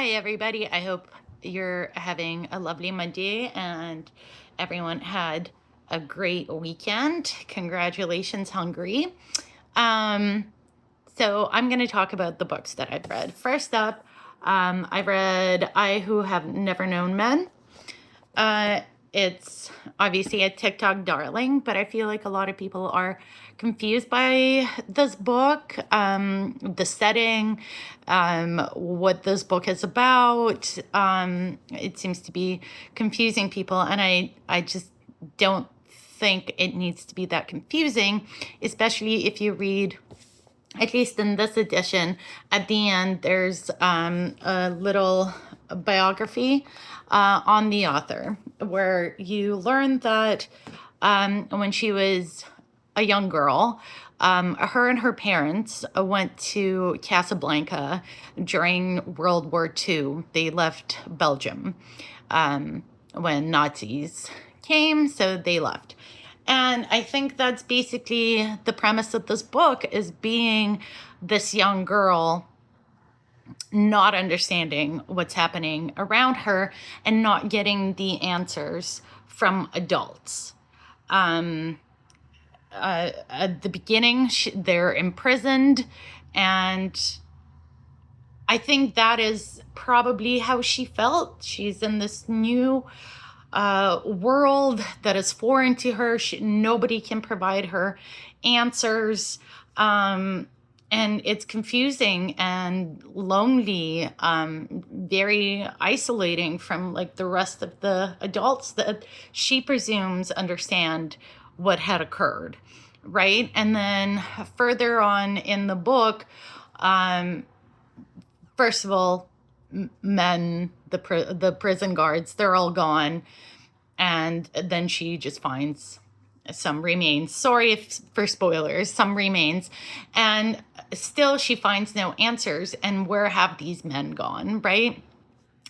Hi, everybody. I hope you're having a lovely Monday and everyone had a great weekend. Congratulations, Hungary. Um, so I'm going to talk about the books that I've read. First up, I read I Who Have Never Known Men. Uh, it's obviously a TikTok darling, but I feel like a lot of people are confused by this book, the setting, what this book is about. It seems to be confusing people, and I just don't think it needs to be that confusing, especially if you read, at least in this edition, at the end, there's a little biography on the author where you learn that when she was a young girl, her and her parents went to Casablanca during World War II. They left Belgium when Nazis came, so they left. And I think that's basically the premise of this book, is being this young girl not understanding what's happening around her and not getting the answers from adults. At the beginning, they're imprisoned, and I think that is probably how she felt. She's in this new world that is foreign to her. Nobody can provide her answers. And it's confusing and lonely, very isolating from like the rest of the adults that she presumes understand what had occurred, right? And then further on in the book, first of all, men, the prison guards, they're all gone, and then she just finds some remains. Sorry for spoilers, some remains, and still she finds no answers. And where have these men gone, right?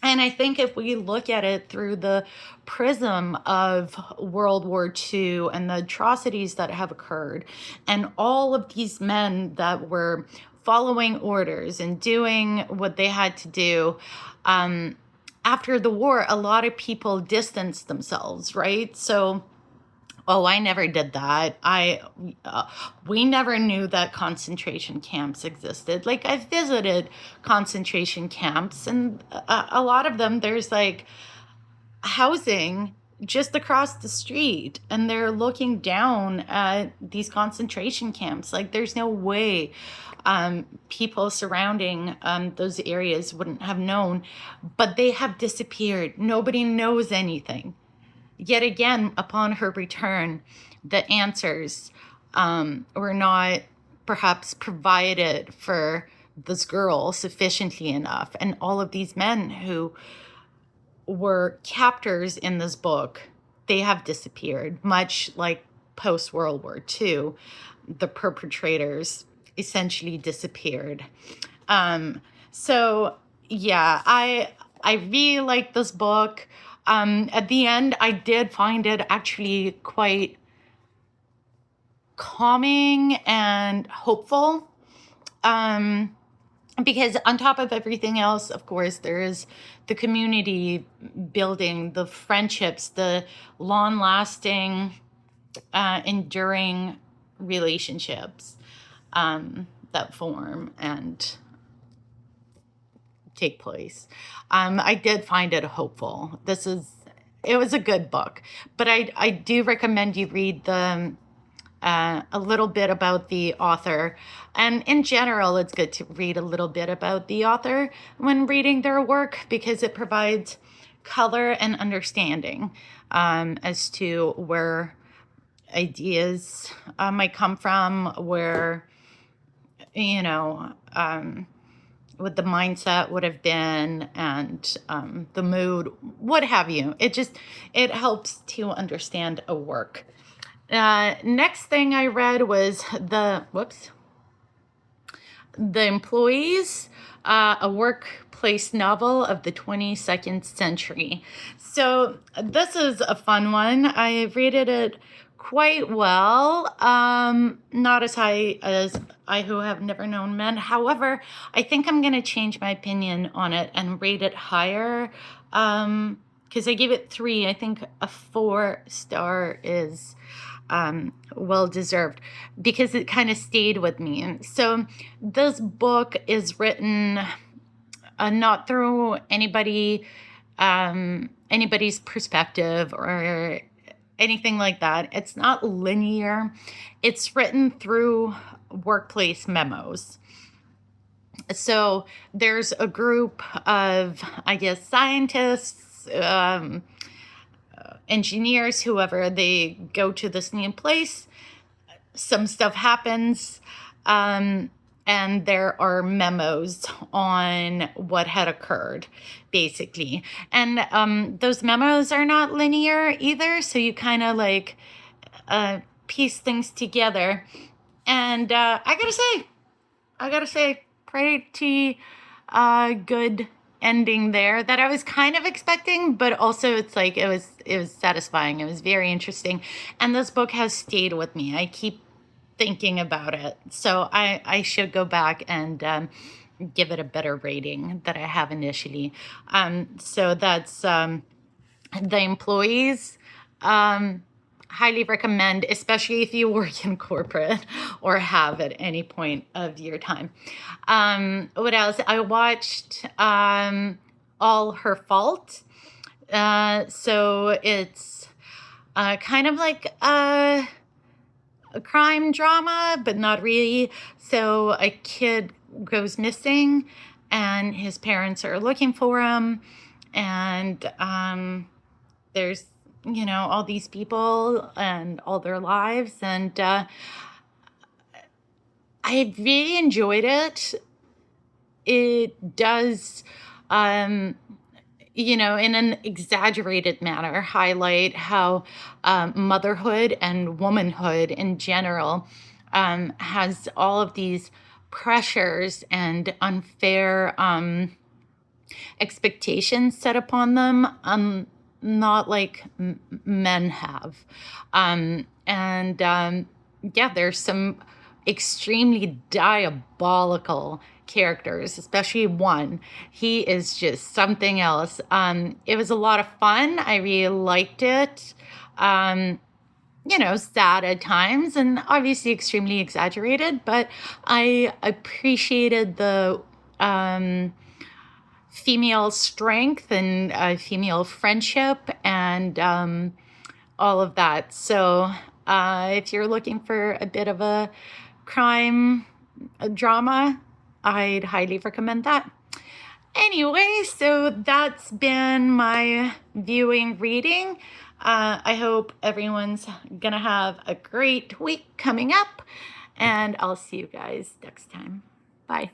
And I think if we look at it through the prism of World War II and the atrocities that have occurred, and all of these men that were following orders and doing what they had to do, after the war, a lot of people distanced themselves, right? So, oh, I never did that. We never knew that concentration camps existed. Like, I've visited concentration camps, and a lot of them, there's like housing just across the street, and they're looking down at these concentration camps. Like, there's no way people surrounding those areas wouldn't have known, but they have disappeared. Nobody knows anything. Yet again, upon her return, the answers were not perhaps provided for this girl sufficiently enough. And all of these men who were captors in this book, they have disappeared, much like post-World War II. The perpetrators essentially disappeared. So yeah, I really like this book. At the end, I did find it actually quite calming and hopeful. Because on top of everything else, of course, there is the community building, the friendships, the long-lasting, enduring relationships that form and take place. I did find it hopeful. It was a good book, but I do recommend you read a little bit about the author. And in general, it's good to read a little bit about the author when reading their work, because it provides color and understanding as to where ideas might come from, where, you know, what the mindset would have been, and the mood, what have you. It helps to understand a work. Next thing I read was The Employees, a workplace novel of the 22nd century. So this is a fun one. I rated it quite well. Not as high as I Who Have Never Known Men. However, I think I'm going to change my opinion on it and rate it higher. Because I gave it 3. I think a 4-star is well deserved because it kind of stayed with me. So this book is written not through anybody's perspective or anything like that. It's not linear. It's written through workplace memos. So there's a group of, I guess, scientists, engineers, whoever, they go to this new place. Some stuff happens, and there are memos on what had occurred, basically. And those memos are not linear either, so you kind of like piece things together. And I gotta say, pretty good ending there that I was kind of expecting, but also it's like it was satisfying. It was very interesting, and this book has stayed with me. I keep thinking about it, so I should go back and give it a better rating that I have initially. So that's The Employees. Highly recommend, especially if you work in corporate or have at any point of your time. What else? I watched All Her Fault. So it's kind of like a crime drama, but not really. So a kid goes missing and his parents are looking for him. And there's, all these people and all their lives. And I really enjoyed it. It does, in an exaggerated manner, highlight how motherhood and womanhood in general has all of these pressures and unfair expectations set upon them, not like men have. There's some extremely diabolical characters, especially one. He is just something else. It was a lot of fun. I really liked it. Sad at times and obviously extremely exaggerated, but I appreciated the female strength and female friendship and all of that. So if you're looking for a bit of a crime drama, I'd highly recommend that. Anyway, so that's been my viewing reading. I hope everyone's gonna have a great week coming up, and I'll see you guys next time. Bye.